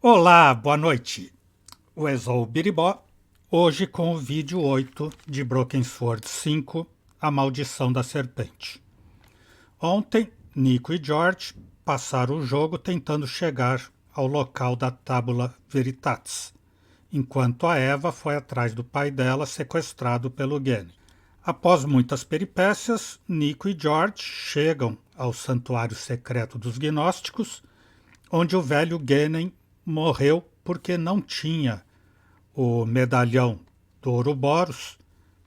Olá, boa noite. O Exol Biribó, hoje com o vídeo 8 de Broken Sword 5, A Maldição da Serpente. Ontem, Nico e George passaram o jogo tentando chegar ao local da Tábula Veritatis, enquanto a Eva foi atrás do pai dela sequestrado pelo Gene. Após muitas peripécias, Nico e George chegam ao santuário secreto dos gnósticos, onde o velho Genen morreu porque não tinha o medalhão do Ouroboros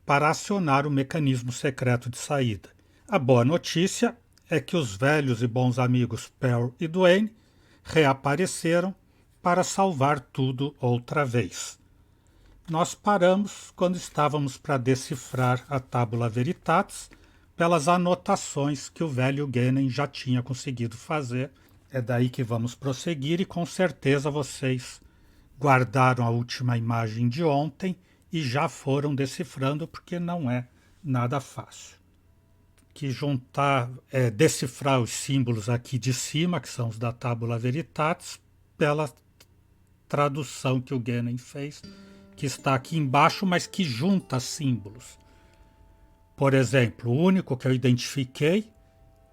para acionar o mecanismo secreto de saída. A boa notícia é que os velhos e bons amigos Pearl e Dwayne reapareceram para salvar tudo outra vez. Nós paramos quando estávamos para decifrar a Tábula Veritatis pelas anotações que o velho Genen já tinha conseguido fazer. É daí que vamos prosseguir e com certeza vocês guardaram a última imagem de ontem e já foram decifrando, porque não é nada fácil. Que decifrar os símbolos aqui de cima, que são os da Tábula Veritatis, pela tradução que o Genen fez, que está aqui embaixo, mas que junta símbolos. Por exemplo, o único que eu identifiquei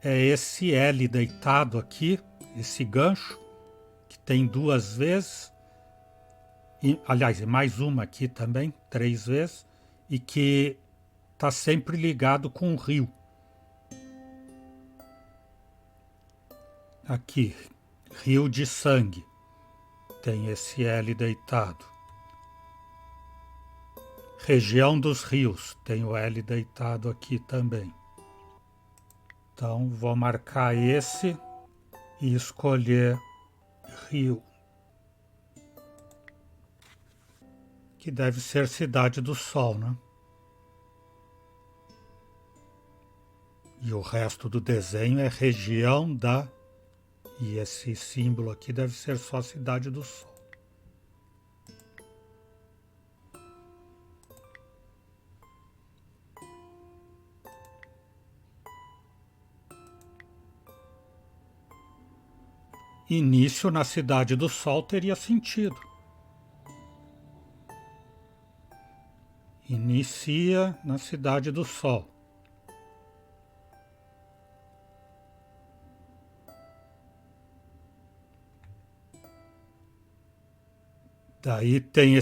é esse L deitado aqui, esse gancho, que tem duas vezes, e, aliás, é mais uma aqui também, 3 vezes, e que está sempre ligado com o rio. Aqui, rio de sangue, tem esse L deitado. Região dos rios, tem o L deitado aqui também. Então, vou marcar esse e escolher rio, que deve ser Cidade do Sol, né? E o resto do desenho é região da... E esse símbolo aqui deve ser só Cidade do Sol. Início na Cidade do Sol teria sentido. Inicia na Cidade do Sol. Daí tem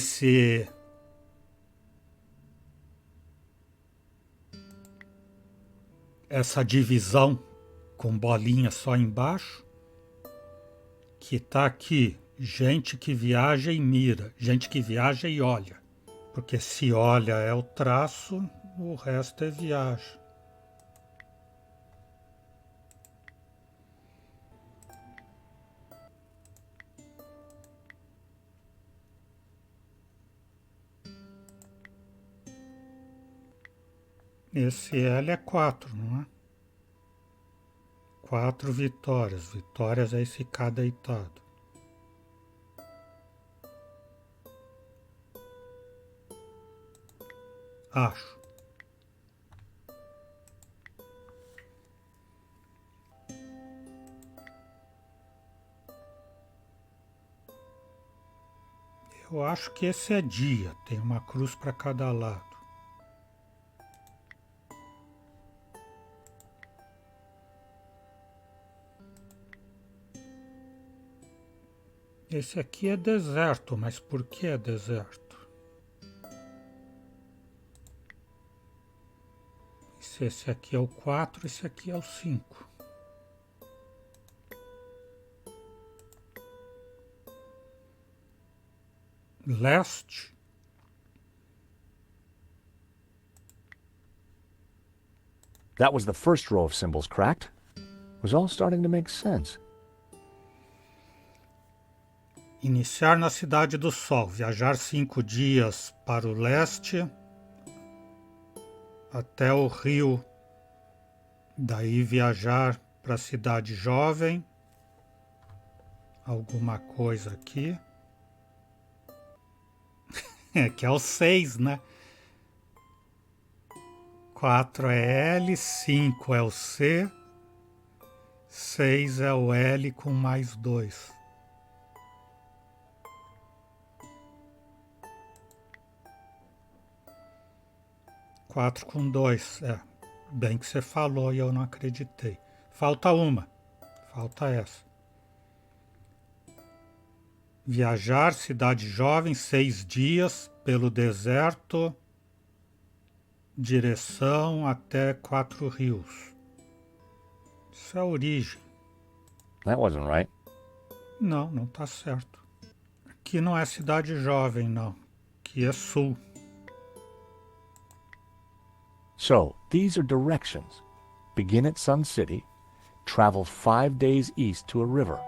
essa divisão com bolinha só embaixo, que está aqui, gente que viaja e mira, gente que viaja e olha. Porque se olha é o traço, o resto é viagem. Esse L é 4, não é? 4 vitórias. Vitórias é esse K deitado. Acho. Eu acho que esse é dia. Tem uma cruz para cada lado. Esse aqui é deserto, mas por que é deserto? Se esse aqui é o 4, esse aqui é o 5. Leste. That was the first row of symbols cracked. It was all starting to make sense. Iniciar na Cidade do Sol, viajar 5 dias para o leste, até o rio, daí viajar para a Cidade Jovem, alguma coisa aqui, que é o 6, né? 4 é L, 5 é o C, 6 é o L com mais 2. 4 com 2. Bem que você falou e eu não acreditei. Falta uma. Falta essa. Viajar, cidade jovem, 6 dias, pelo deserto, direção até 4 rios. Isso é a origem. That wasn't right. Não, não tá certo. Aqui não é cidade jovem, não. Aqui é sul. So, these are directions. Begin at Sun City, travel 5 days east to a river,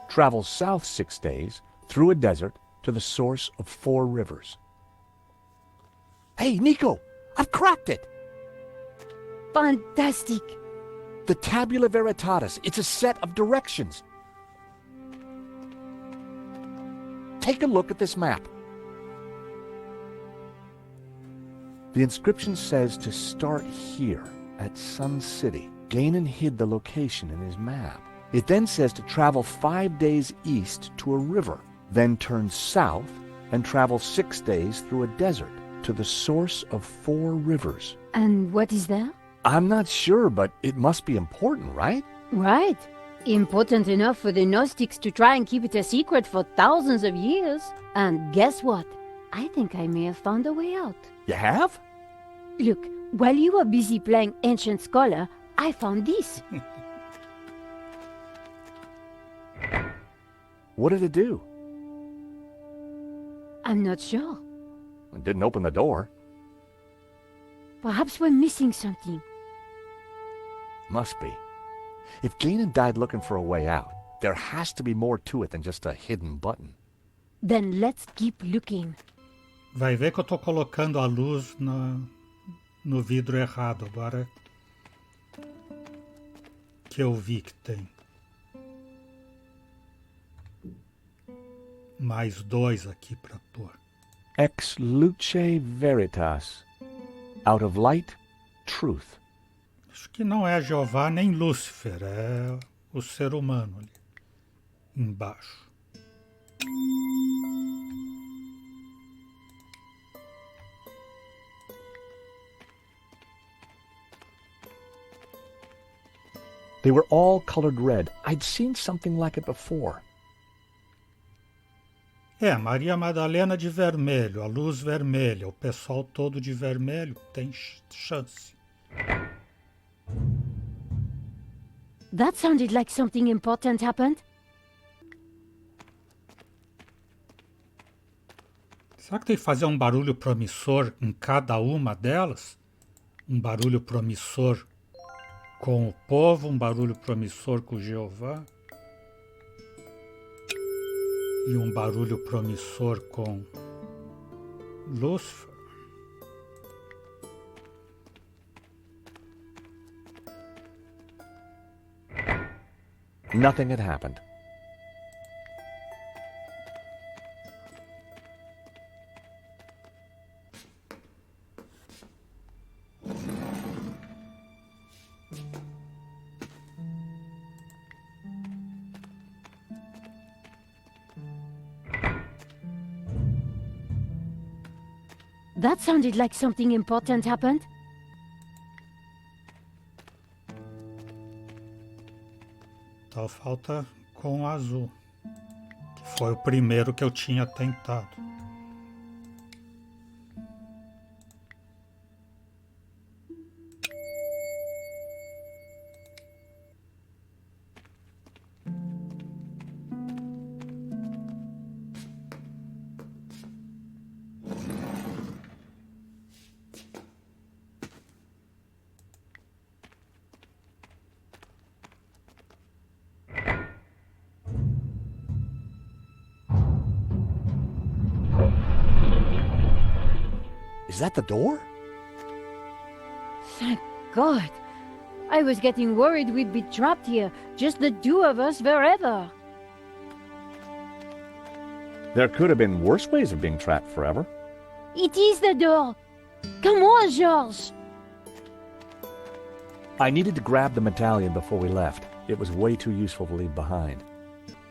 travel south 6 days, through a desert, to the source of 4 rivers. Hey, Nico! I've cracked it! Fantastic! The Tabula Veritatis. It's a set of directions. Take a look at this map. The inscription says to start here, at Sun City. Gainan hid the location in his map. It then says to travel 5 days east to a river, then turn south and travel 6 days through a desert to the source of 4 rivers. And what is that? I'm not sure, but it must be important, right? Right. Important enough for the Gnostics to try and keep it a secret for thousands of years. And guess what? I think I may have found a way out. You have? Look, while you were busy playing Ancient Scholar, I found this. What did it do? I'm not sure. It didn't open the door. Perhaps we're missing something. Must be. If Gainan died looking for a way out, there has to be more to it than just a hidden button. Then let's keep looking. Vai ver que eu tô colocando a luz no vidro errado. Agora que eu vi que tem. Mais 2 aqui para pôr. Ex luce veritas. Out of light, truth. Acho que não é Jeová nem Lúcifer, é o ser humano ali embaixo. They were all colored red. I'd seen something like it before. Maria Madalena de vermelho, a luz vermelha, o pessoal todo de vermelho tem chance. That sounded like something important happened. Será que tem que fazer um barulho promissor em cada uma delas? Um barulho promissor com o povo, um barulho promissor com Jeová e um barulho promissor com Lúcifer. Nothing had happened. That sounded like something important happened. Então falta com o azul, que foi o primeiro que eu tinha tentado. Is that the door? Thank God. I was getting worried we'd be trapped here, just the 2 of us forever. There could have been worse ways of being trapped forever. It is the door. Come on, Georges. I needed to grab the medallion before we left. It was way too useful to leave behind.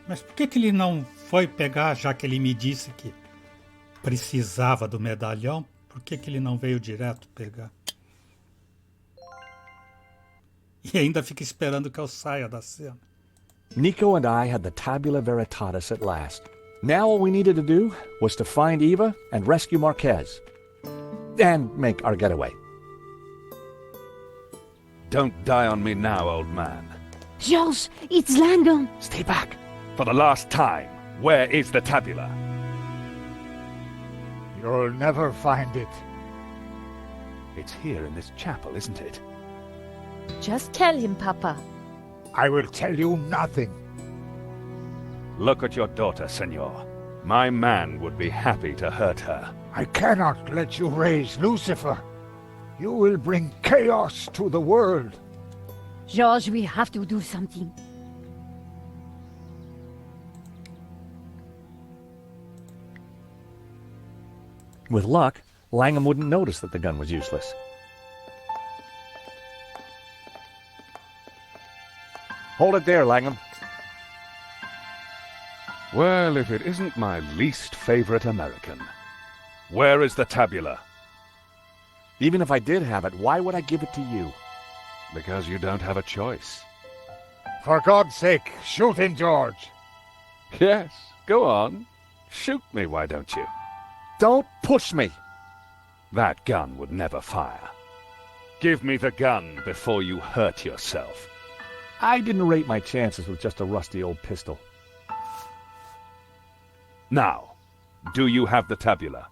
Mas por que ele não foi pegar, já que ele me disse que precisava do medalhão? Por que ele não veio direto pegar? E ainda fica esperando que eu saia da cena. Nico and I had the Tabula Veritatis at last. Now all we needed to do was to find Eva and rescue Marquez. And make our getaway. Don't die on me now, old man. George, it's Langdon. Stay back. For the last time, where is the tabula? You'll never find it. It's here in this chapel, isn't it? Just tell him, Papa. I will tell you nothing. Look at your daughter, senor. My man would be happy to hurt her. I cannot let you raise Lucifer. You will bring chaos to the world. George, we have to do something. With luck, Langham wouldn't notice that the gun was useless. Hold it there, Langham. Well, if it isn't my least favorite American. Where is the tabula? Even if I did have it, why would I give it to you? Because you don't have a choice. For God's sake, shoot him, George. Yes, go on. Shoot me, why don't you? Don't push me! That gun would never fire. Give me the gun before you hurt yourself. I didn't rate my chances with just a rusty old pistol. Now, do you have the tabula?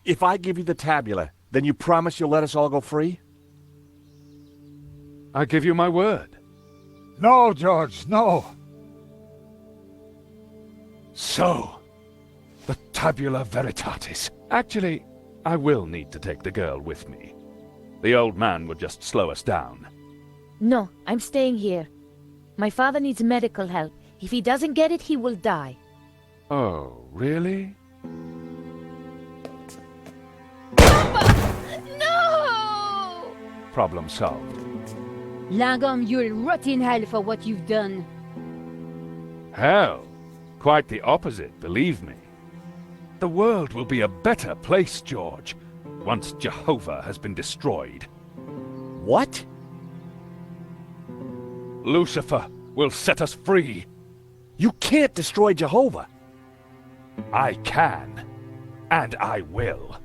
If I give you the tabula, then you promise you'll let us all go free? I give you my word. No, George, no. So, the tabula veritatis. Actually, I will need to take the girl with me. The old man would just slow us down. No, I'm staying here. My father needs medical help. If he doesn't get it, he will die. Oh, really? No! Problem solved. Langham, you'll rot in hell for what you've done. Hell, quite the opposite, believe me. The world will be a better place, George, once Jehovah has been destroyed. What? Lucifer will set us free. You can't destroy Jehovah. I can, and I will.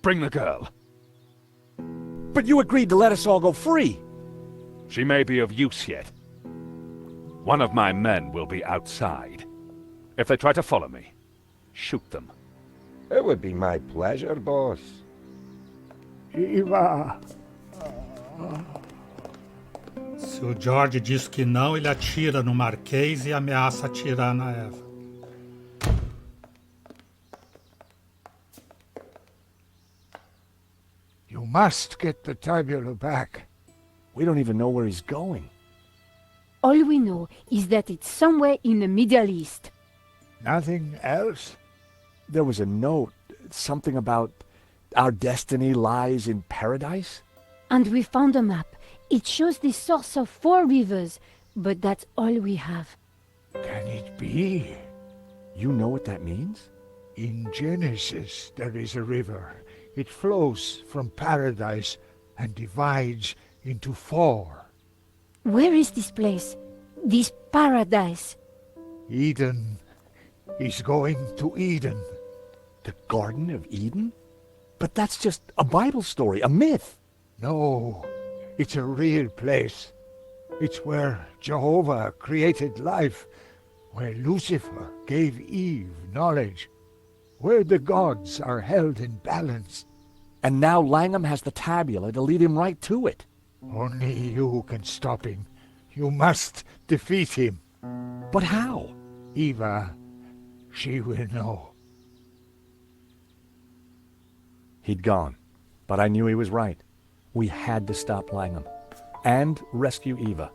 Bring the girl. But you agreed to let us all go free. She may be of use yet. One of my men will be outside. If they try to follow me, shoot them. It would be my pleasure, boss. Eva. Se o George diz que não, ele atira no Marquês e ameaça atirar na Eva. You must get the tabula back. We don't even know where he's going. All we know is that it's somewhere in the Middle East. Nothing else? There was a note, something about our destiny lies in paradise? And we found a map. It shows the source of 4 rivers, but that's all we have. Can it be? You know what that means? In Genesis, there is a river. It flows from paradise and divides into 4. Where is this place? This paradise? Eden. He's going to Eden. The Garden of Eden? But that's just a Bible story, a myth. No, it's a real place. It's where Jehovah created life, where Lucifer gave Eve knowledge, where the gods are held in balance. And now Langham has the tabula to lead him right to it. Only you can stop him. You must defeat him. But how? Eva, she will know. He'd gone, but I knew he was right. We had to stop Langham and rescue Eva.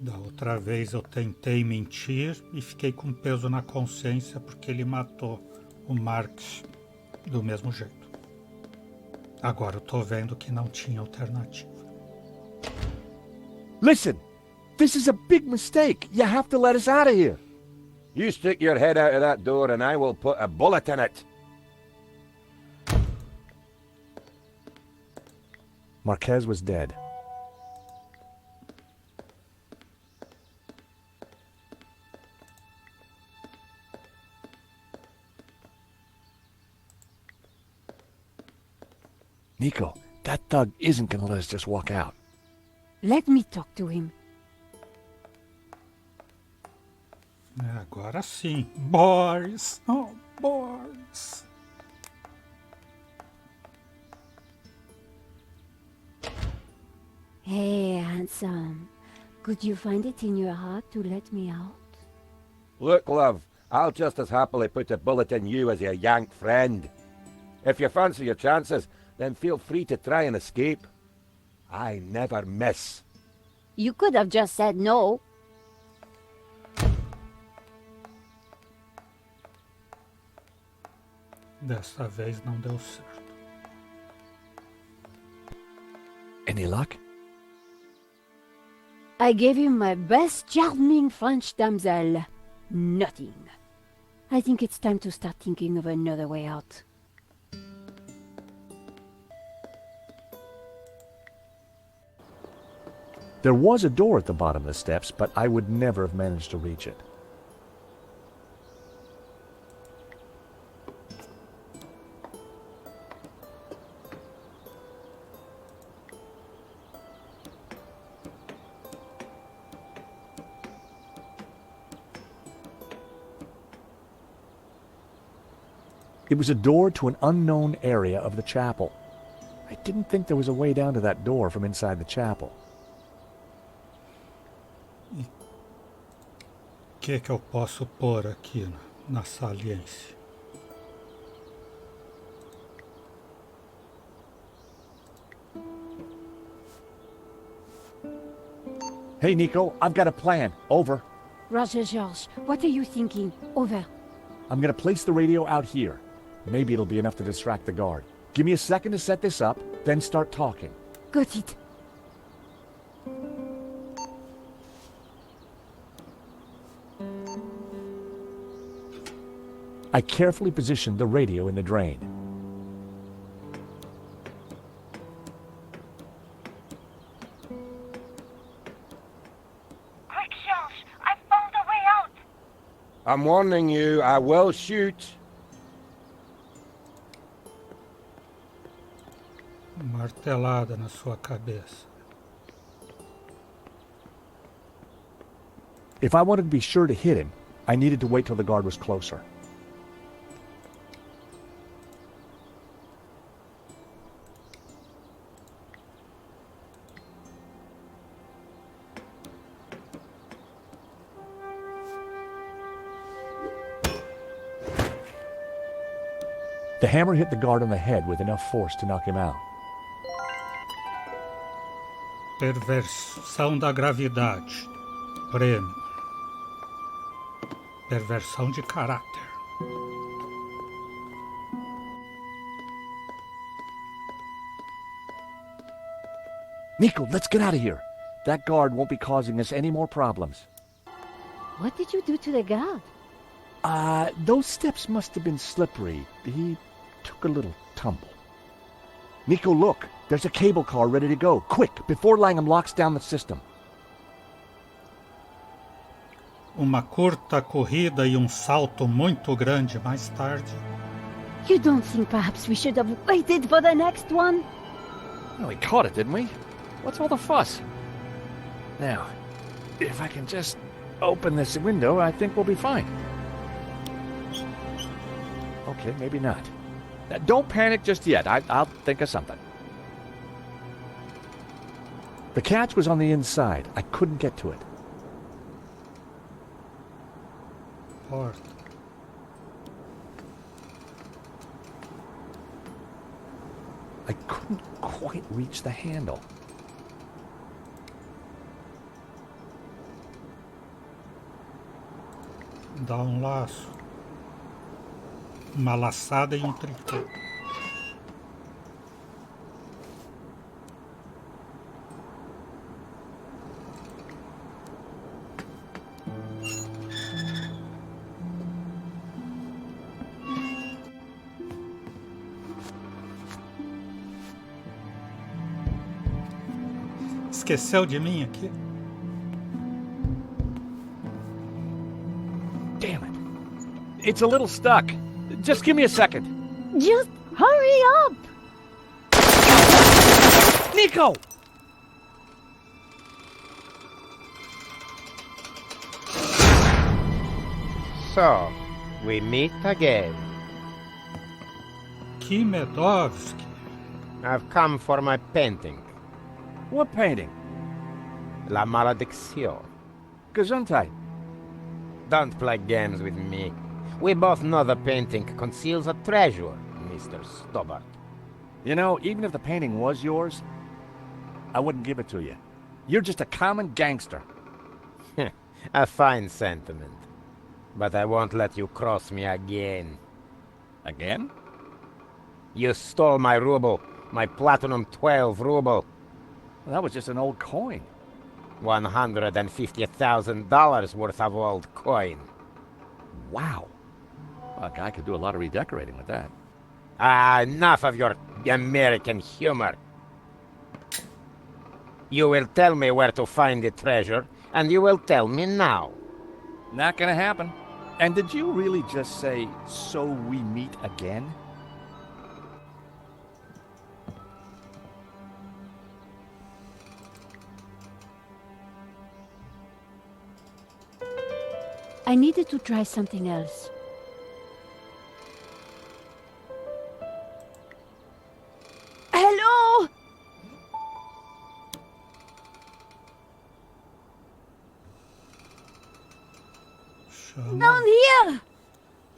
Da outra vez eu tentei mentir e fiquei com peso na consciência porque ele matou o Marx do mesmo jeito. Agora eu tô vendo que não tinha alternativa. Listen, this is a big mistake. You have to let us out of here. You stick your head out of that door and I will put a bullet in it. Marquez was dead. Nico, that thug isn't gonna let us just walk out. Let me talk to him. Agora sim. Boris. Oh, Boris. Hey, handsome. Could you find it in your heart to let me out? Look, love, I'll just as happily put a bullet in you as your yank friend. If you fancy your chances, then feel free to try and escape. I never miss. You could have just said no. Dessa vez não deu certo. Any luck? I gave him my best charming French damsel. Nothing. I think it's time to start thinking of another way out. There was a door at the bottom of the steps, but I would never have managed to reach it. It was a door to an unknown area of the chapel. I didn't think there was a way down to that door from inside the chapel. O que eu posso pôr aqui na saliência? Hey, Nico, I've got a plan. Over. Roger George, what are you thinking? Over. I'm gonna place the radio out here. Maybe it'll be enough to distract the guard. Give me a second to set this up, then start talking. Got it. I carefully positioned the radio in the drain. Quick, George! I found a way out! I'm warning you, I will shoot. Martelada na sua cabeça. If I wanted to be sure to hit him, I needed to wait till the guard was closer. The hammer hit the guard on the head with enough force to knock him out. Perversão da gravidade. Prêmio. Perversão de caráter. Nico, let's get out of here. That guard won't be causing us any more problems. What did you do to the guard? Those steps must have been slippery. He took a little tumble. Nico, look. There's a cable car ready to go. Quick, before Langham locks down the system. Uma curta corrida e salto muito grande mais tarde. You don't think perhaps we should have waited for the next one? Well, we caught it, didn't we? What's all the fuss? Now, if I can just open this window, I think we'll be fine. Okay, maybe not. Now, don't panic just yet. I'll think of something. The catch was on the inside. I couldn't get to it. Porta. I couldn't quite reach the handle. Dá laço. Uma laçada e tricô. Esqueceu de mim aqui? Damn it. It's a little stuck. Just give me a second. Just hurry up! Nico! So, we meet again. Kimedovski. I've come for my painting. What painting? La Maledicción. Gesundheit. Don't play games with me. We both know the painting conceals a treasure, Mr. Stobbart. You know, even if the painting was yours, I wouldn't give it to you. You're just a common gangster. A fine sentiment. But I won't let you cross me again. Again? You stole my ruble, my platinum 12 ruble. Well, that was just an old coin. $150,000 worth of old coin. Wow. Well, a guy could do a lot of redecorating with that. Ah, enough of your American humor. You will tell me where to find the treasure, and you will tell me now. Not gonna happen. And did you really just say, so we meet again? I needed to try something else. Hello? Chama Down here!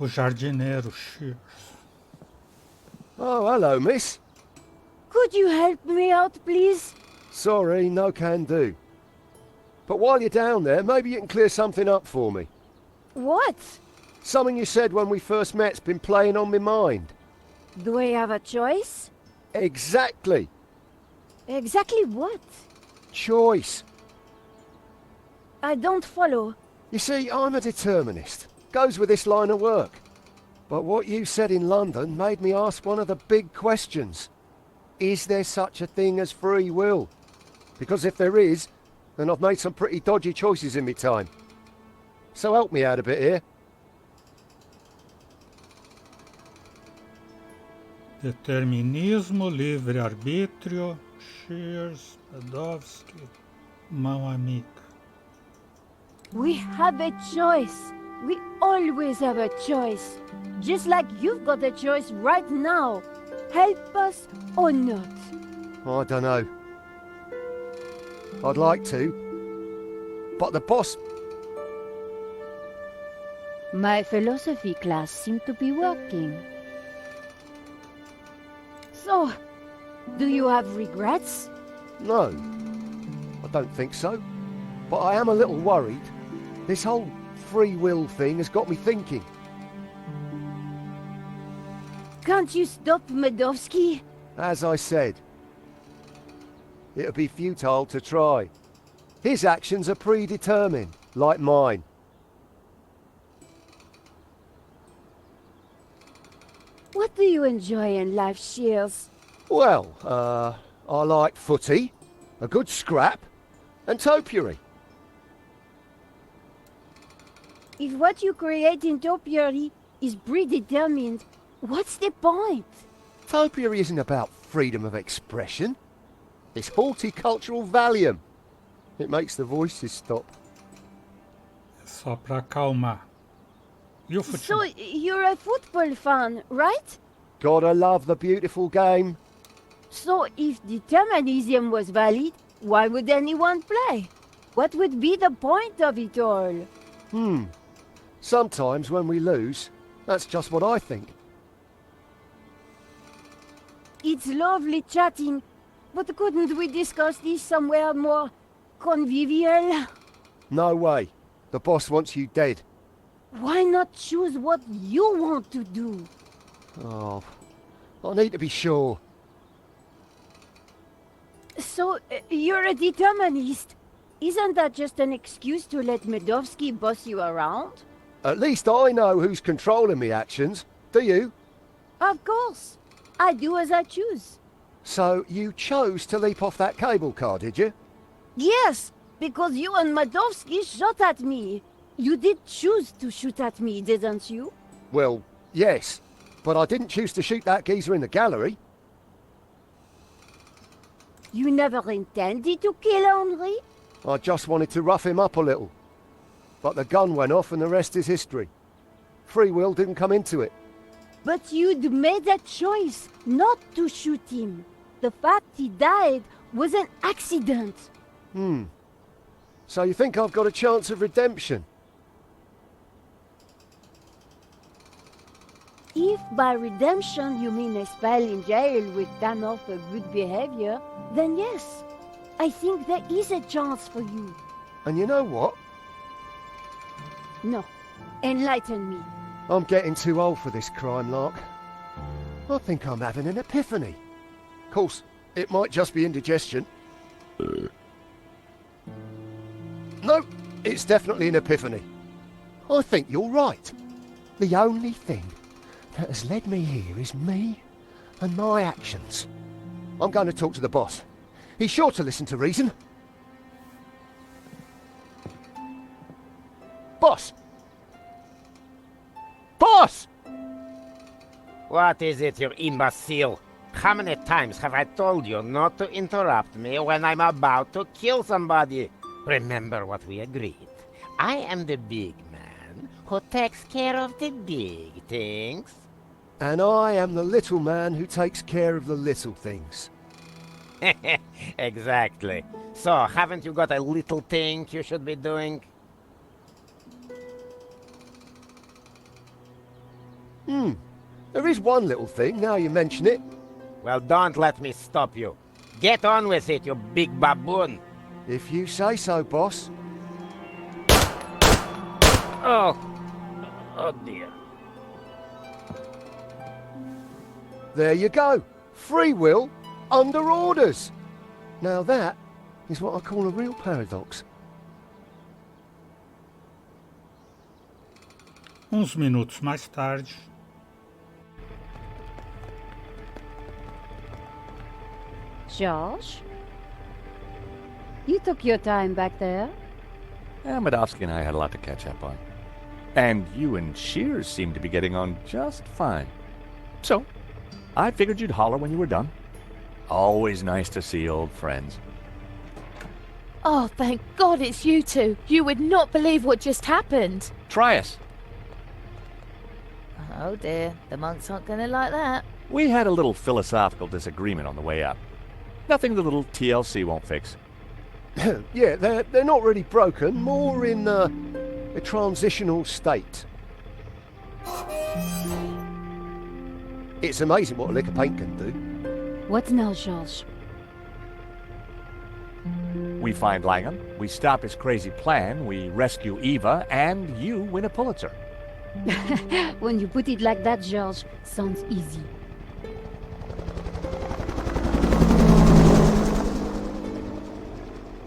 o jardineiro Shears. Oh, hello, miss. Could you help me out, please? Sorry, no can do. But while you're down there, maybe you can clear something up for me. What? Something you said when we first met's been playing on my mind. Do I have a choice? Exactly. Exactly what? Choice. I don't follow. You see, I'm a determinist. Goes with this line of work. But what you said in London made me ask one of the big questions. Is there such a thing as free will? Because if there is, then I've made some pretty dodgy choices in my time. So help me out a bit here. Determinismo, livre-arbítrio, Shears, Pedowski, mão amiga. We have a choice. We always have a choice. Just like you've got a choice right now. Help us or not. I don't know. I'd like to. But the boss... My philosophy class seemed to be working. So, do you have regrets? No. I don't think so. But I am a little worried. This whole free will thing has got me thinking. Can't you stop Medovsky? As I said, it would be futile to try. His actions are predetermined, like mine. What do you enjoy in life, Shears? Well, I like footy, a good scrap, and topiary. If what you create in topiary is predetermined, what's the point? Topiary isn't about freedom of expression. It's horticultural Valium. It makes the voices stop. Só pra acalmar. E o So, futebol? you're a football fan, right? Gotta love the beautiful game. So, if determinism was valid, why would anyone play? What would be the point of it all? Sometimes when we lose, that's just what I think. It's lovely chatting, but couldn't we discuss this somewhere more convivial? No way. The boss wants you dead. Why not choose what you want to do? Oh, I need to be sure. So, you're a determinist. Isn't that just an excuse to let Medovsky boss you around? At least I know who's controlling me actions. Do you? Of course. I do as I choose. So you chose to leap off that cable car, did you? Yes, because you and Madovsky shot at me. You did choose to shoot at me, didn't you? Well, yes, but I didn't choose to shoot that geezer in the gallery. You never intended to kill Henri? I just wanted to rough him up a little. But the gun went off and the rest is history. Free will didn't come into it. But you'd made a choice not to shoot him. The fact he died was an accident. So you think I've got a chance of redemption? If by redemption you mean a spell in jail with time off for good behavior, then yes, I think there is a chance for you. And you know what? No, enlighten me. I'm getting too old for this crime lark. I think I'm having an epiphany. Of course, it might just be indigestion. No, it's definitely an epiphany. I think you're right. The only thing that has led me here is me and my actions. I'm going to talk to the boss. He's sure to listen to reason. Boss! Boss! What is it, you imbecile? How many times have I told you not to interrupt me when I'm about to kill somebody? Remember what we agreed. I am the big man who takes care of the big things. And I am the little man who takes care of the little things. Exactly. So, haven't you got a little thing you should be doing? There is one little thing, now you mention it. Well, don't let me stop you. Get on with it, you big baboon. If you say so, boss. Oh dear. There you go. Free will under orders. Now that is what I call a real paradox. Uns minutos mais tarde. George? You took your time back there. Madovsky and I had a lot to catch up on. And you and Shears seem to be getting on just fine. So, I figured you'd holler when you were done. Always nice to see old friends. Oh, thank God it's you two. You would not believe what just happened. Try us. Oh dear, the monks aren't going to like that. We had a little philosophical disagreement on the way up. Nothing the little TLC won't fix. Yeah, they're not really broken, more in a transitional state. It's amazing what a lick of paint can do. What now, George? We find Langham, we stop his crazy plan, we rescue Eva, and you win a Pulitzer. When you put it like that, George, sounds easy.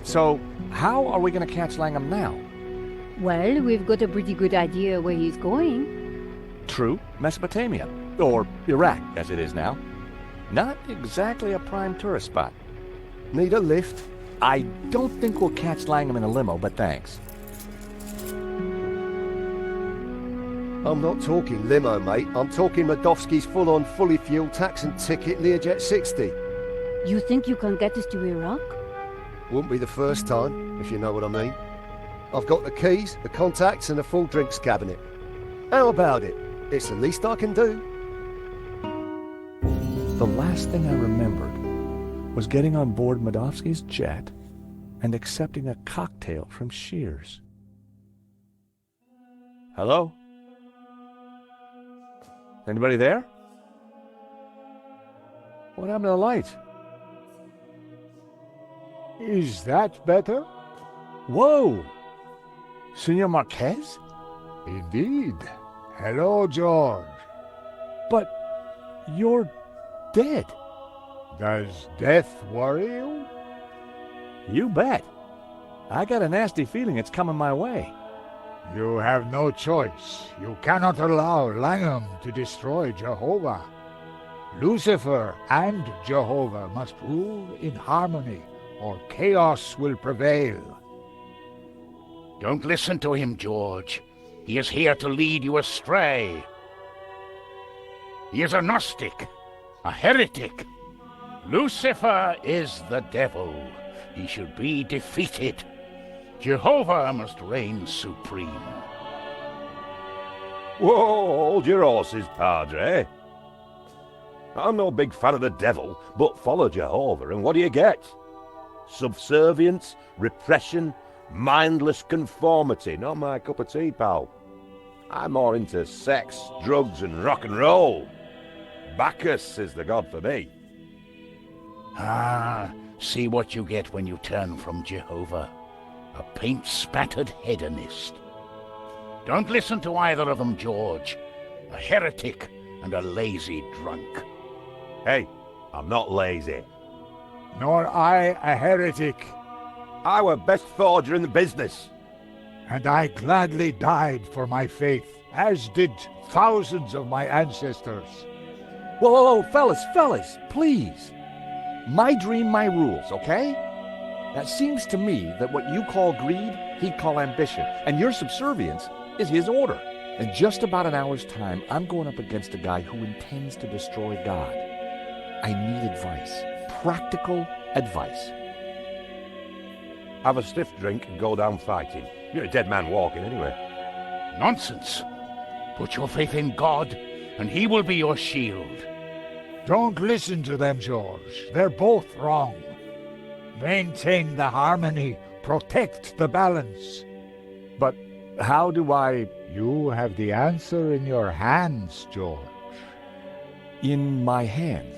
So, how are we going to catch Langham now? Well, we've got a pretty good idea where he's going. True, Mesopotamia. Or Iraq, as it is now. Not exactly a prime tourist spot. Need a lift? I don't think we'll catch Langham in a limo, but thanks. I'm not talking limo, mate. I'm talking Madovsky's full-on, fully fueled tax and ticket Learjet 60. You think you can get us to Iraq? Wouldn't be the first time, if you know what I mean. I've got the keys, the contacts, and a full drinks cabinet. How about it? It's the least I can do. The last thing I remembered was getting on board Madovsky's jet and accepting a cocktail from Shears. Hello? Anybody there? What happened to the lights? Is that better? Whoa! Senor Marquez? Indeed. Hello, George. But you're dead. Does death worry you? You bet. I got a nasty feeling it's coming my way. You have no choice. You cannot allow Langham to destroy Jehovah. Lucifer and Jehovah must rule in harmony, or chaos will prevail. Don't listen to him, George. He is here to lead you astray. He is a Gnostic, a heretic. Lucifer is the devil. He should be defeated. Jehovah must reign supreme. Whoa, hold your horses, Padre. I'm no big fan of the devil, but follow Jehovah, and what do you get? Subservience, repression, mindless conformity. Not my cup of tea, pal. I'm more into sex, drugs, and rock and roll. Bacchus is the god for me. Ah, see what you get when you turn from Jehovah. A paint-spattered hedonist. Don't listen to either of them, George. A heretic and a lazy drunk. Hey, I'm not lazy. Nor I a heretic. I were best forger in the business. And I gladly died for my faith, as did thousands of my ancestors. Whoa, fellas, please. My dream, my rules, okay? Now, it seems to me that what you call greed, he'd call ambition, and your subservience is his order. In just about an hour's time, I'm going up against a guy who intends to destroy God. I need advice. Practical advice. Have a stiff drink and go down fighting. You're a dead man walking anyway. Nonsense. Put your faith in God, and he will be your shield. Don't listen to them, George. They're both wrong. Maintain the harmony. Protect the balance. But how do I... You have the answer in your hands, George. In my hands?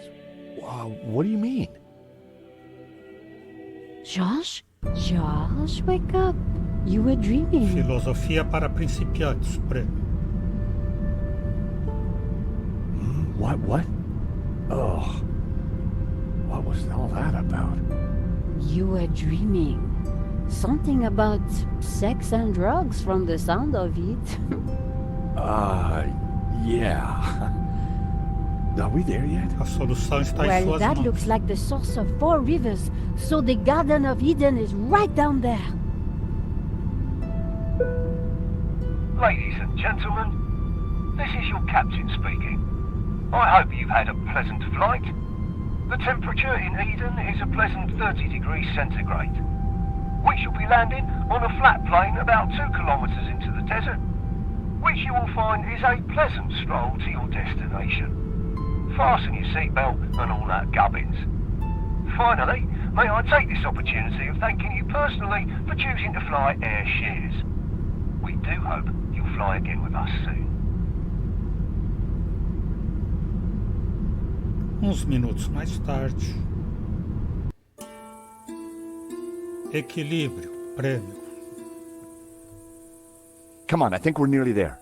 What do you mean? George? George, wake up. You were dreaming. Filosofia para principiantes, prêmio. What? Oh, what was all that about? You were dreaming. Something about sex and drugs from the sound of it. Yeah. Are we there yet? A solução está em Well, suas that mãos. looks like the source of 4 rivers, so the Garden of Eden is right down there. Ladies and gentlemen, this is your captain speaking. I hope you've had a pleasant flight. The temperature in Eden is a pleasant 30 degrees centigrade. We shall be landing on a flat plain about 2 kilometres into the desert, which you will find is a pleasant stroll to your destination. Fasten your seatbelt and all that gubbins. Finally, may I take this opportunity of thanking you personally for choosing to fly Air Shears. We do hope you'll fly again with us soon. Uns minutos mais tarde. Equilíbrio, prêmio. Come on, I think we're nearly there.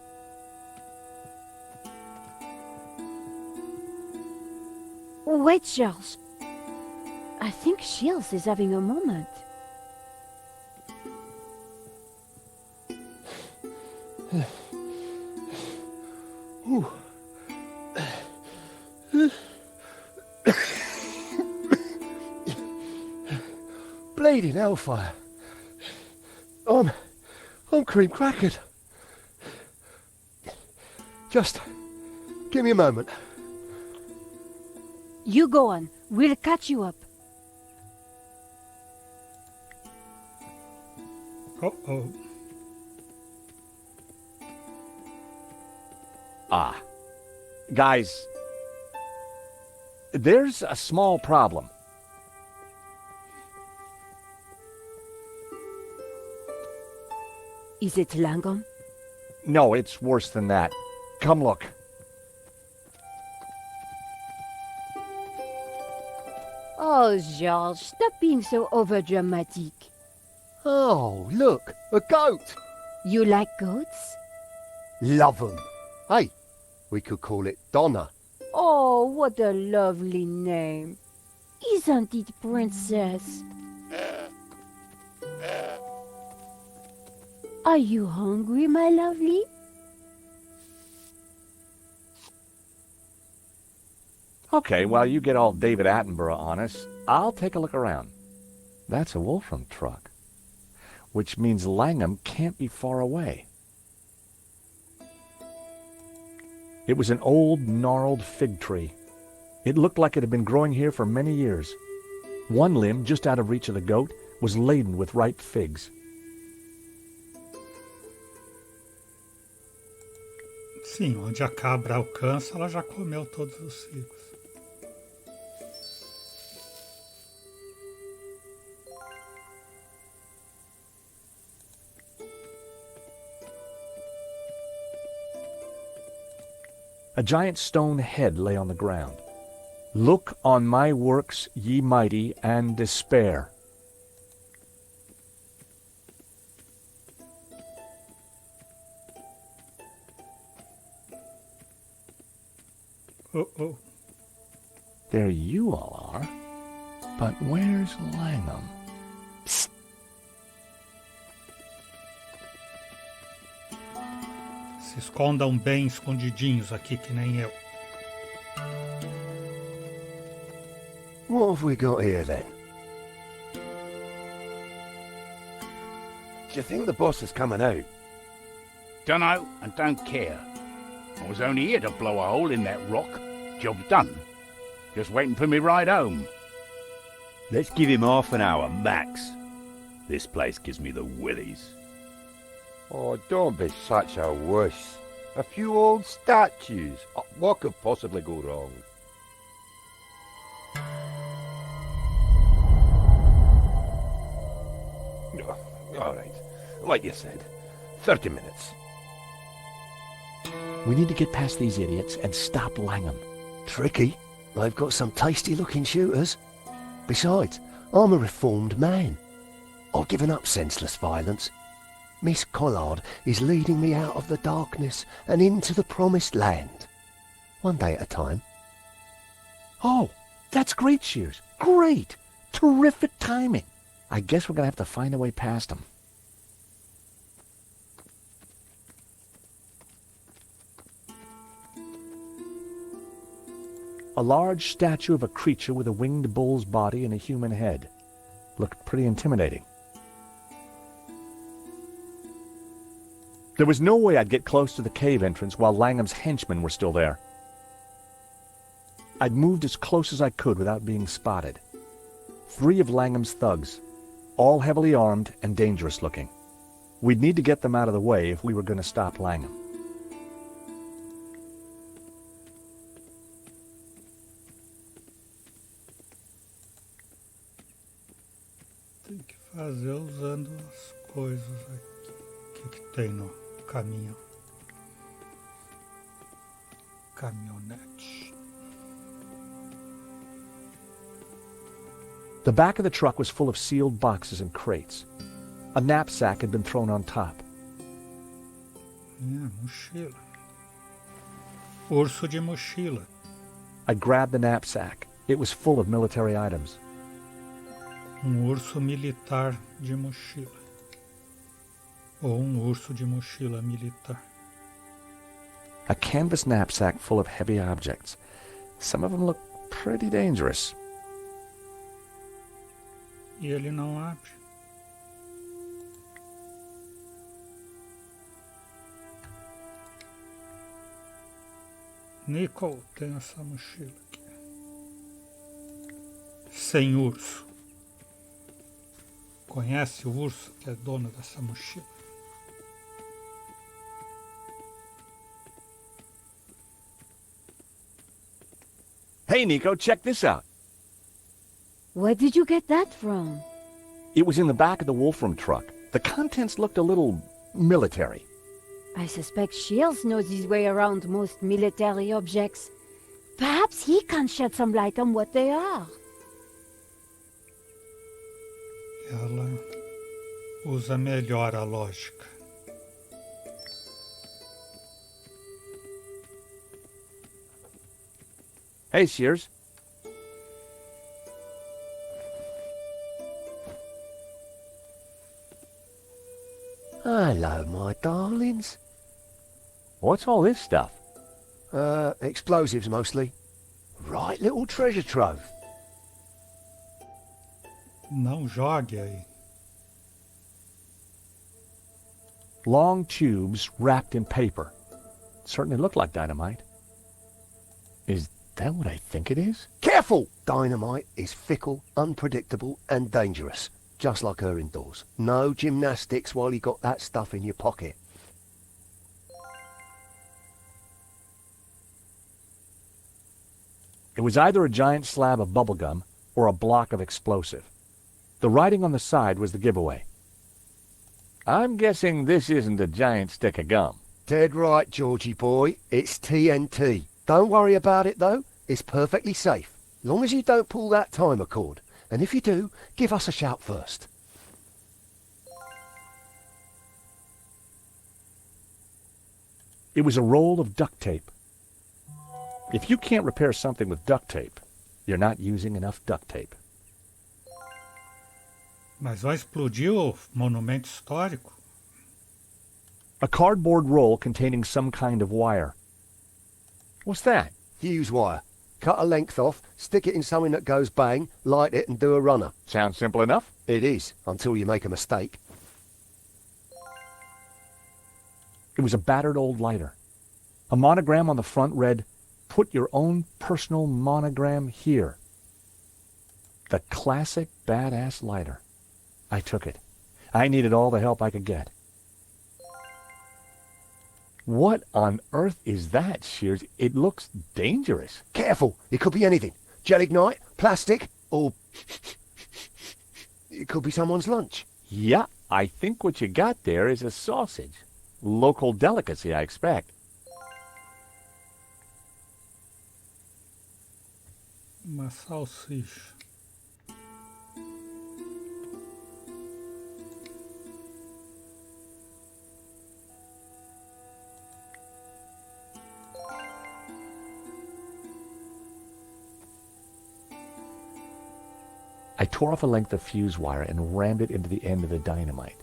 Wait, Charles. I think Shields is having a moment. Bleeding hellfire. I'm cream crackered. Just give me a moment. You go on. We'll catch you up. Uh-oh. Guys, there's a small problem. Is it Langom? No, it's worse than that. Come look. Oh, George, stop being so overdramatic. Oh, look, a goat. You like goats? Love 'em. Hey, we could call it Donna. Oh, what a lovely name. Isn't it, Princess? Are you hungry, my lovely? Okay, while you get all David Attenborough on us, I'll take a look around. That's a Wolfram truck, which means Langham can't be far away. It was an old, gnarled fig tree. It looked like it had been growing here for many years. One limb, just out of reach of the goat, was laden with ripe figs. Sim, onde a cabra alcança, ela já comeu todos os figos. A giant stone head lay on the ground. Look on my works, ye mighty, and despair. Uh-oh. There you all are. But where's Langham? Psst. Se escondam bem escondidinhos aqui, que nem eu. What have we got here then? Do you think the boss is coming out? Dunno, and don't care. I was only here to blow a hole in that rock. Job done. Just waiting for me ride home. Let's give him half an hour, max. This place gives me the willies. Oh, don't be such a wuss. A few old statues. What could possibly go wrong? All right. Like you said, 30 minutes. We need to get past these idiots and stop Langham. Tricky. They've got some tasty-looking shooters. Besides, I'm a reformed man. I've given up senseless violence. Miss Collard is leading me out of the darkness and into the promised land. One day at a time. Oh, that's great, Shears. Great! Terrific timing. I guess we're going to have to find a way past them. A large statue of a creature with a winged bull's body and a human head. Looked pretty intimidating. There was no way I'd get close to the cave entrance while Langham's henchmen were still there. I'd moved as close as I could without being spotted. 3 of Langham's thugs, all heavily armed and dangerous looking. We'd need to get them out of the way if we were going to stop Langham. Tem que fazer usando as coisas aqui. O que tem no caminho? Caminhonete. The back of the truck was full of sealed boxes and crates. A knapsack had been thrown on top. Mochila. Urso de mochila. I grabbed the knapsack. It was full of military items. Urso militar de mochila. Ou urso de mochila militar. A canvas knapsack full of heavy objects. Some of them looked pretty dangerous. E ele não abre. Nicole tem essa mochila aqui. Sem urso. Conhece o urso que é dono dessa mochila? Hey, Nico, check this out. Where did you get that from? It was in the back of the Wolfram truck. The contents looked a little military. I suspect Shields knows his way around most military objects. Perhaps he can shed some light on what they are. Ela usa melhor a lógica. Hey, Shears. Hello, my darlings. What's all this stuff? Explosives mostly. Right little treasure trove. Não jogue aí. Long tubes wrapped in paper. Certainly look like dynamite. Is that what I think it is? Careful! Dynamite is fickle, unpredictable, and dangerous. Just like her indoors. No gymnastics while you got that stuff in your pocket. It was either a giant slab of bubblegum or a block of explosive. The writing on the side was the giveaway. I'm guessing this isn't a giant stick of gum. Dead right, Georgie boy. It's TNT. Don't worry about it, though. It's perfectly safe. Long as you don't pull that timer cord. And if you do, give us a shout first. It was a roll of duct tape. If you can't repair something with duct tape, you're not using enough duct tape. Mas vai explodir o monumento histórico? A cardboard roll containing some kind of wire. What's that? Fuse wire. Cut a length off, stick it in something that goes bang, light it and do a runner. Sounds simple enough. It is, until you make a mistake. It was a battered old lighter. A monogram on the front read, "Put your own personal monogram here." The classic badass lighter. I took it. I needed all the help I could get. What on earth is that, Shears? It looks dangerous. Careful, it could be anything. Gelignite, plastic, or it could be someone's lunch. Yeah, I think what you got there is a sausage. Local delicacy, I expect. Uma salsicha. I tore off a length of fuse wire and rammed it into the end of the dynamite.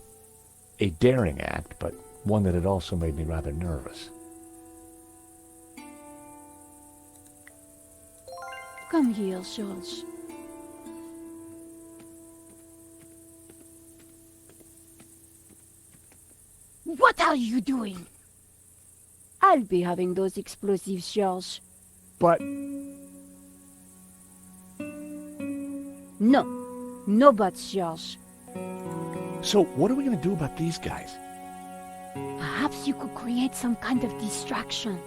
A daring act, but one that had also made me rather nervous. Come here, George. What are you doing? I'll be having those explosives, George. But... No. No buts, George. So what are we going to do about these guys? Perhaps you could create some kind of distraction.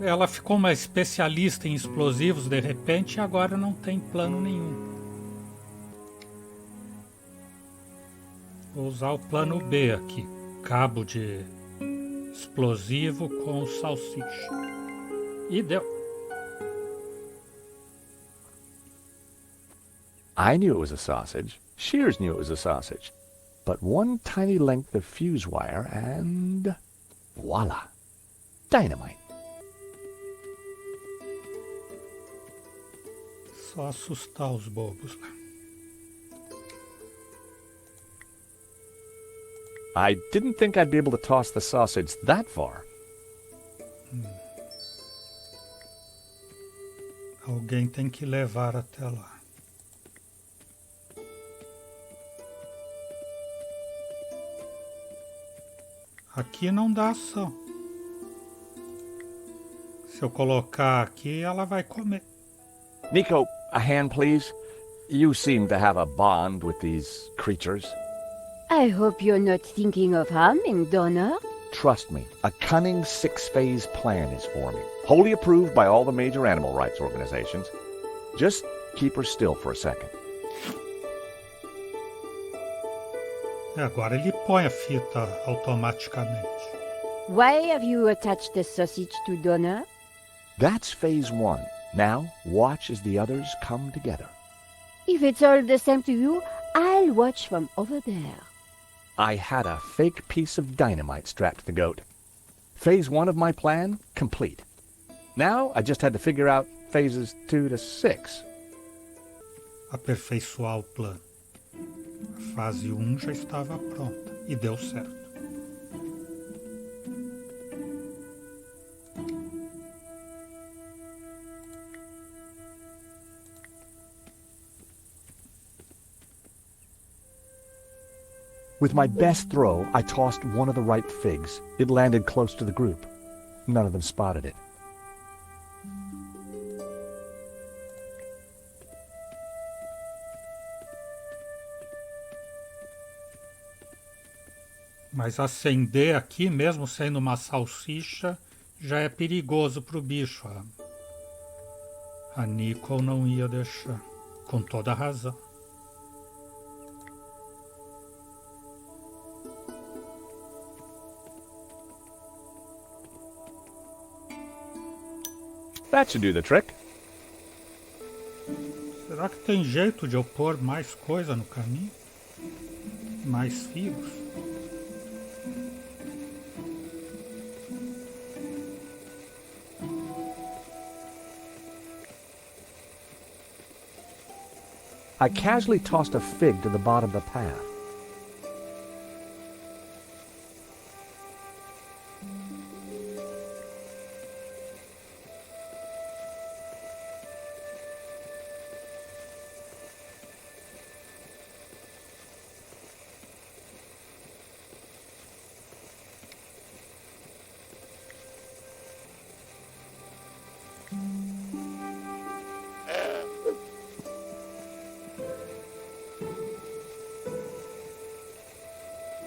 Ela ficou uma especialista em explosivos de repente e agora não tem plano nenhum. Vou usar o plano B aqui. Cabo de explosivo com salsicha. E deu. I knew it was a sausage. Shears knew it was a sausage. But one tiny length of fuse wire and... voila! Dynamite. Só assustar os bobos. I didn't think I'd be able to toss the sausage that far. Alguém tem que levar até lá. Aqui não dá ação. Se eu colocar aqui, ela vai comer. Nico, a hand please. You seem to have a bond with these creatures. I hope you're not thinking of harming Donna. Trust me, a cunning six-phase plan is forming. Wholly approved by all the major animal rights organizations. Just keep her still for a second. Agora ele põe a fita automaticamente. Why have you attached the sausage to Donna? That's phase one. Now, watch as the others come together. If it's all the same to you, I'll watch from over there. I had a fake piece of dynamite strapped to the goat. Phase one of my plan, complete. Now, I just had to figure out phases 2 to 6. Aperfeiçoar o plano. A fase 1 já estava pronta e deu certo. With my best throw, I tossed one of the ripe figs. It landed close to the group. None of them spotted it. Mas acender aqui, mesmo sendo uma salsicha, já é perigoso pro bicho. A Nicole não ia deixar, com toda a razão. That should do the trick. Será que tem jeito de eu pôr mais coisa no caminho? Mais figos? I casually tossed a fig to the bottom of the path.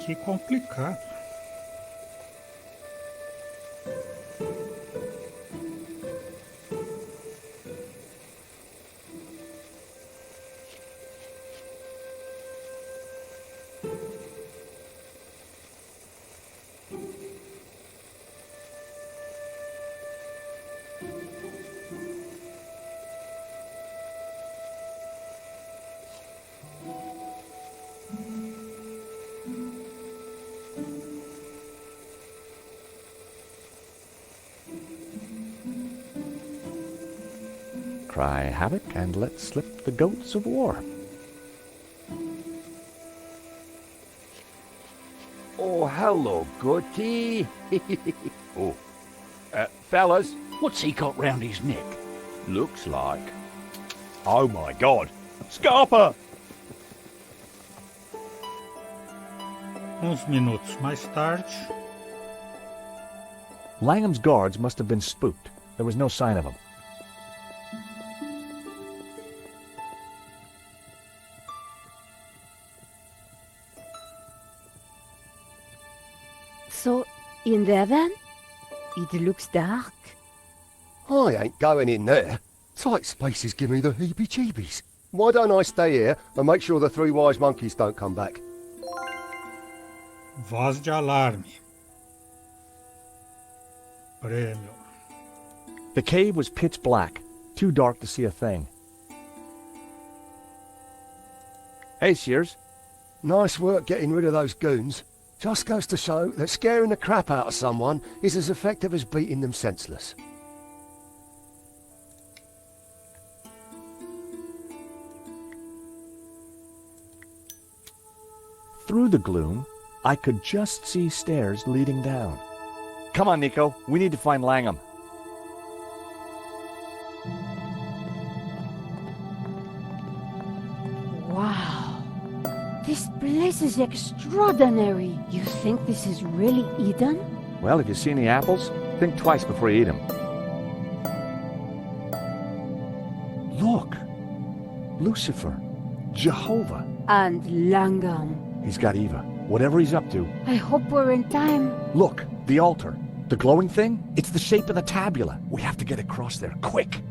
Que complicado. Cry havoc and let slip the goats of war. Oh, hello, goatee. Oh, fellas. What's he got round his neck? Looks like... Oh my god! Scarpa! Uns minutos mais tarde... Langham's guards must have been spooked. There was no sign of him. So, in there then? It looks dark. I ain't going in there. Tight spaces give me the heebie-jeebies. Why don't I stay here and make sure the three wise monkeys don't come back? Voz de alarme. Prêmio. The cave was pitch black, too dark to see a thing. Hey, Shears. Nice work getting rid of those goons. Just goes to show that scaring the crap out of someone is as effective as beating them senseless. Through the gloom, I could just see stairs leading down. Come on, Nico. We need to find Langham. Wow. This place is extraordinary. You think this is really Eden? Well, if you see any apples, think twice before you eat them. Look! Lucifer. Jehovah. And Langham. He's got Eva. Whatever he's up to. I hope we're in time. Look, the altar. The glowing thing? It's the shape of the tabula. We have to get across there, quick!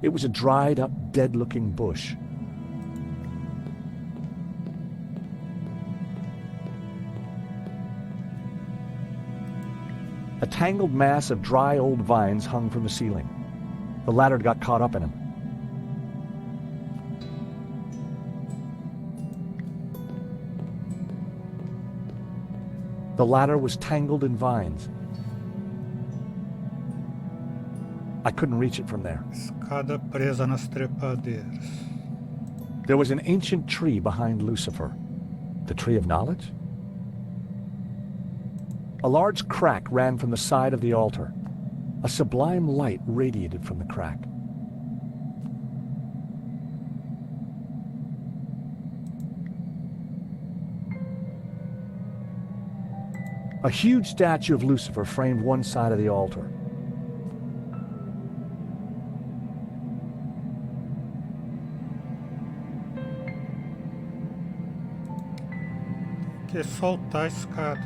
It was a dried-up, dead-looking bush. A tangled mass of dry old vines hung from the ceiling. The ladder got caught up in him. The ladder was tangled in vines. I couldn't reach it from there. Escada presa nas trepadeiras. There was an ancient tree behind Lucifer. The tree of knowledge? A large crack ran from the side of the altar. A sublime light radiated from the crack. A huge statue of Lucifer framed one side of the altar. Que soltar a escada.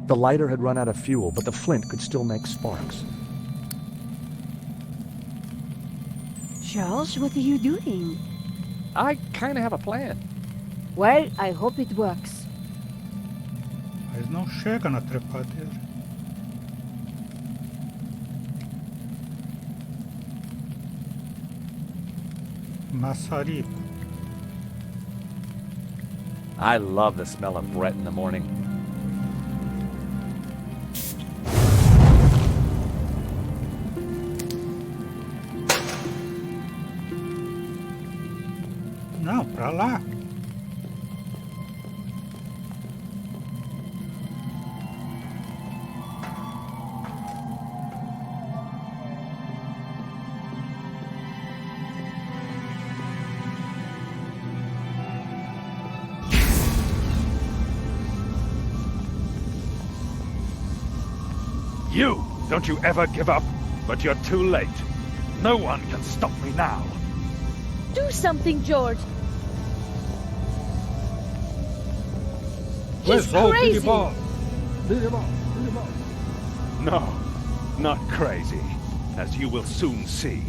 The lighter had run out of fuel, but the flint could still make sparks. Charles, what are you doing? I kind of have a plan. Well, I hope it works. Mas não chega na trepadeira. Maçarico. I love the smell of Brett in the morning. Não, pra lá. You! Don't you ever give up, but you're too late. No one can stop me now. Do something, George. He's crazy. No, not crazy, as you will soon see.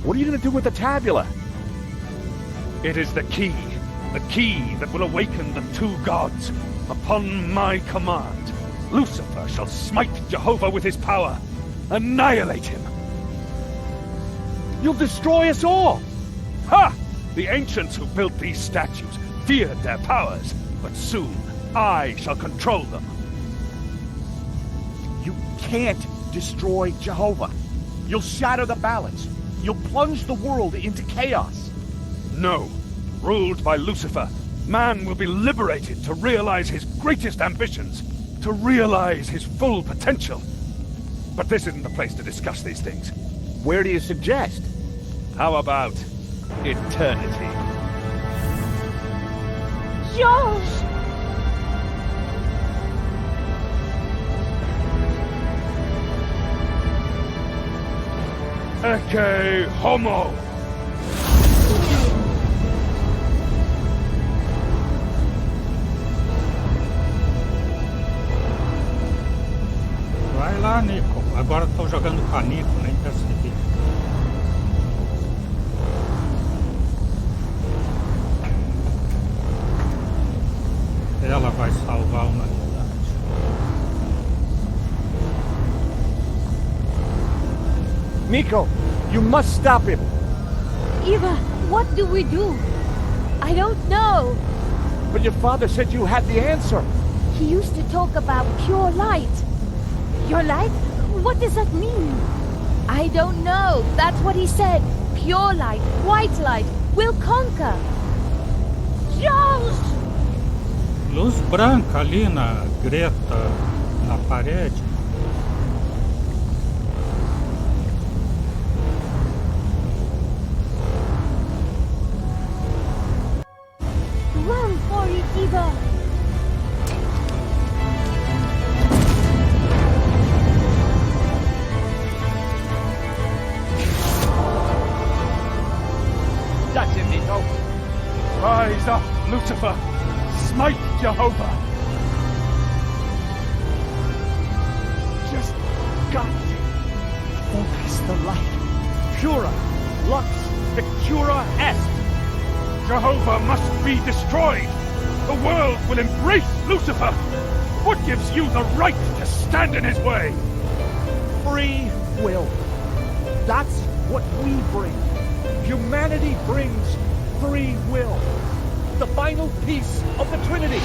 What are you going to do with the tabula? It is the key that will awaken the two gods. Upon my command, Lucifer shall smite Jehovah with his power, annihilate him. You'll destroy us all! Ha! The ancients who built these statues feared their powers, but soon I shall control them. You can't destroy Jehovah. You'll shatter the balance. You'll plunge the world into chaos. No. Ruled by Lucifer, man will be liberated to realize his greatest ambitions, to realize his full potential. But this isn't the place to discuss these things. Where do you suggest? How about eternity? George! Ecce homo! Vai lá, Nico. Agora estou jogando com a Nico, nem percebi. Ela vai salvar a humanidade. Nico, you must stop him. Eva, what do we do? I don't know. But your father said you had the answer. He used to talk about pure light. Pure light? What does that mean? I don't know. That's what he said. Pure light, white light, will conquer. George! Luz branca ali na greta, na parede. Run for it, Eva! That's it, Nico. Rise up, Lucifer! Smite Jehovah! Just got to focus the light. Pura, lux, victura est. Jehovah must be destroyed! The world will embrace Lucifer! What gives you the right to stand in his way? Free will. That's what we bring. Humanity brings free will. The final piece of the Trinity.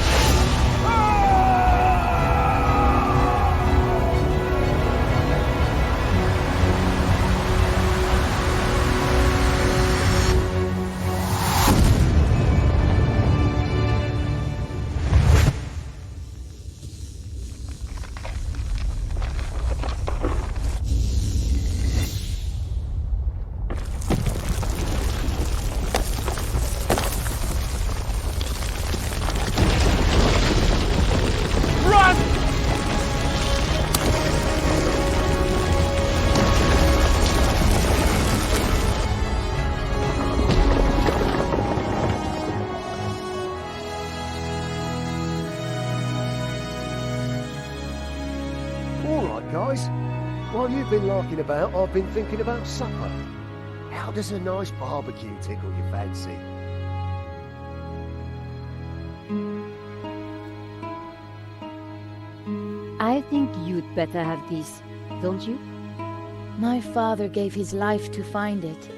you've been larking about, I've been thinking about supper. How does a nice barbecue tickle your fancy? I think you'd better have this, don't you? My father gave his life to find it.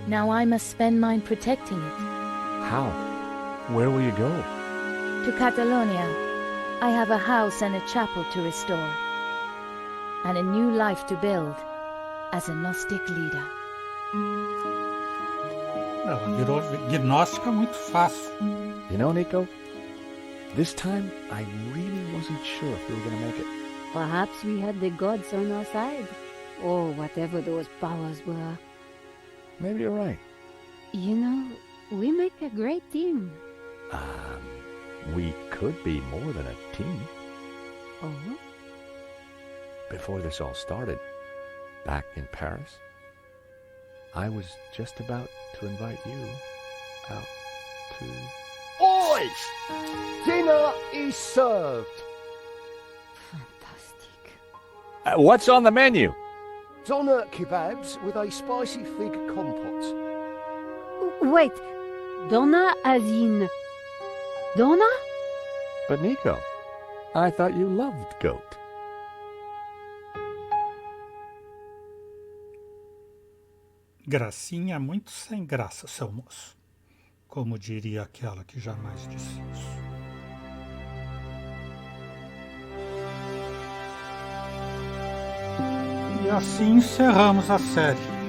Now I must spend mine protecting it. How? Where will you go? To Catalonia. I have a house and a chapel to restore. And a new life to build as a Gnostic leader. Ela virou gnóstica muito fácil. You know, Nico, this time I really wasn't sure if we were going to make it. Perhaps we had the gods on our side, or whatever those powers were. Maybe you're right. You know, we make a great team. We could be more than a team. Oh? Before this all started, back in Paris, I was just about to invite you out to... Oi! Dinner is served. Fantastic. What's on the menu? Doner kebabs with a spicy fig compote. Wait, Donna as in... Donna? But Nico, I thought you loved goat. Gracinha muito sem graça, seu moço. Como diria aquela que jamais disse isso. E assim encerramos a série.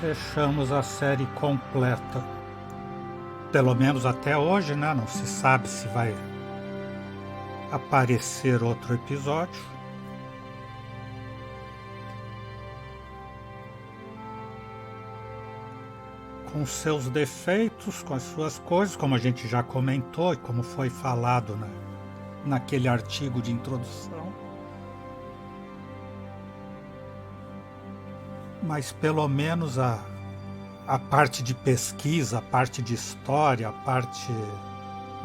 Fechamos a série completa. Pelo menos até hoje, né? Não se sabe se vai aparecer outro episódio. Com seus defeitos, com as suas coisas, como a gente já comentou e como foi falado naquele artigo de introdução. Mas pelo menos a parte de pesquisa, a parte de história, a parte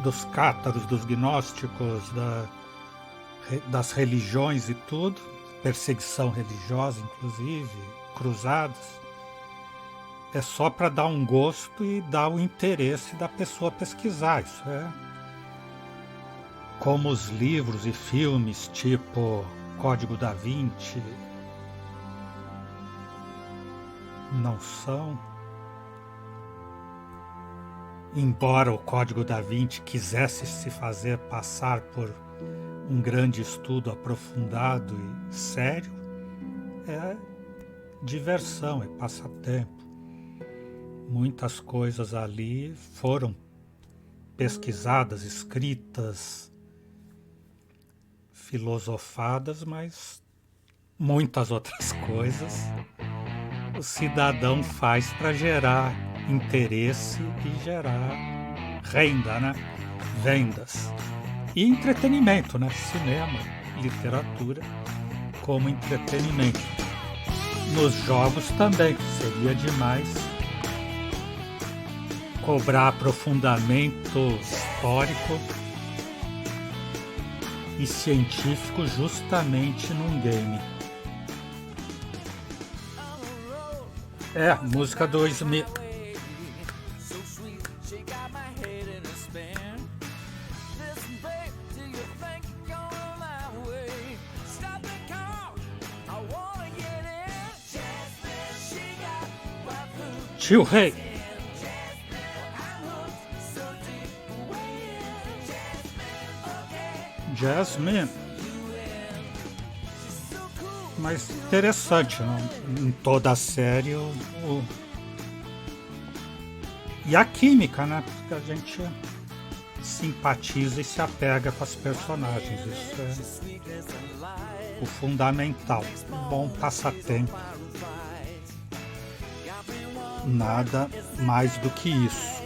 dos cátaros, dos gnósticos, das religiões e tudo, perseguição religiosa inclusive, cruzadas, é só para dar um gosto e dar o interesse da pessoa pesquisar. Isso é como os livros e filmes tipo Código da Vinci não são. Embora o Código da Vinci quisesse se fazer passar por um grande estudo aprofundado e sério, é diversão, é passatempo. Muitas coisas ali foram pesquisadas, escritas, filosofadas, mas muitas outras coisas o cidadão faz para gerar interesse e gerar renda, né? Vendas. E entretenimento, né? Cinema, literatura como entretenimento. Nos jogos também, seria demais cobrar aprofundamento histórico e científico justamente num game. É, música 2000. Tio Rei. Jasmine. Mas interessante, né? Em toda a série e a química, né? Porque a gente simpatiza e se apega com as personagens. Isso é o fundamental. Um bom passatempo. Nada mais do que isso.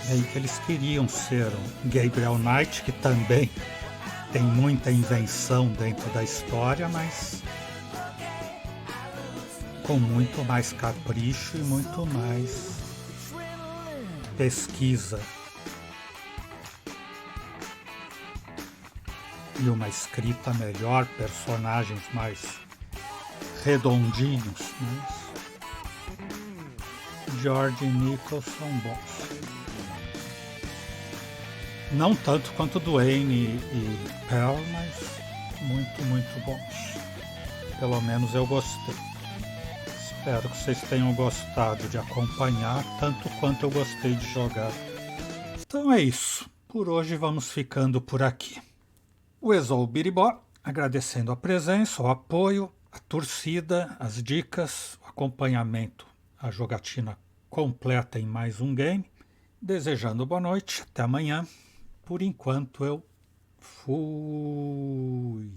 E aí que eles queriam ser um Gabriel Knight, que também Tem muita invenção dentro da história, mas com muito mais capricho e muito mais pesquisa. E uma escrita melhor, personagens mais redondinhos, mas George e Nichols são bons. Não tanto quanto Duane e Pearl, mas muito, muito bons. Pelo menos eu gostei. Espero que vocês tenham gostado de acompanhar, tanto quanto eu gostei de jogar. Então é isso. Por hoje vamos ficando por aqui. O Exol Biribó, agradecendo a presença, o apoio, a torcida, as dicas, o acompanhamento, a jogatina completa em mais um game. Desejando boa noite, até amanhã. Por enquanto eu fui.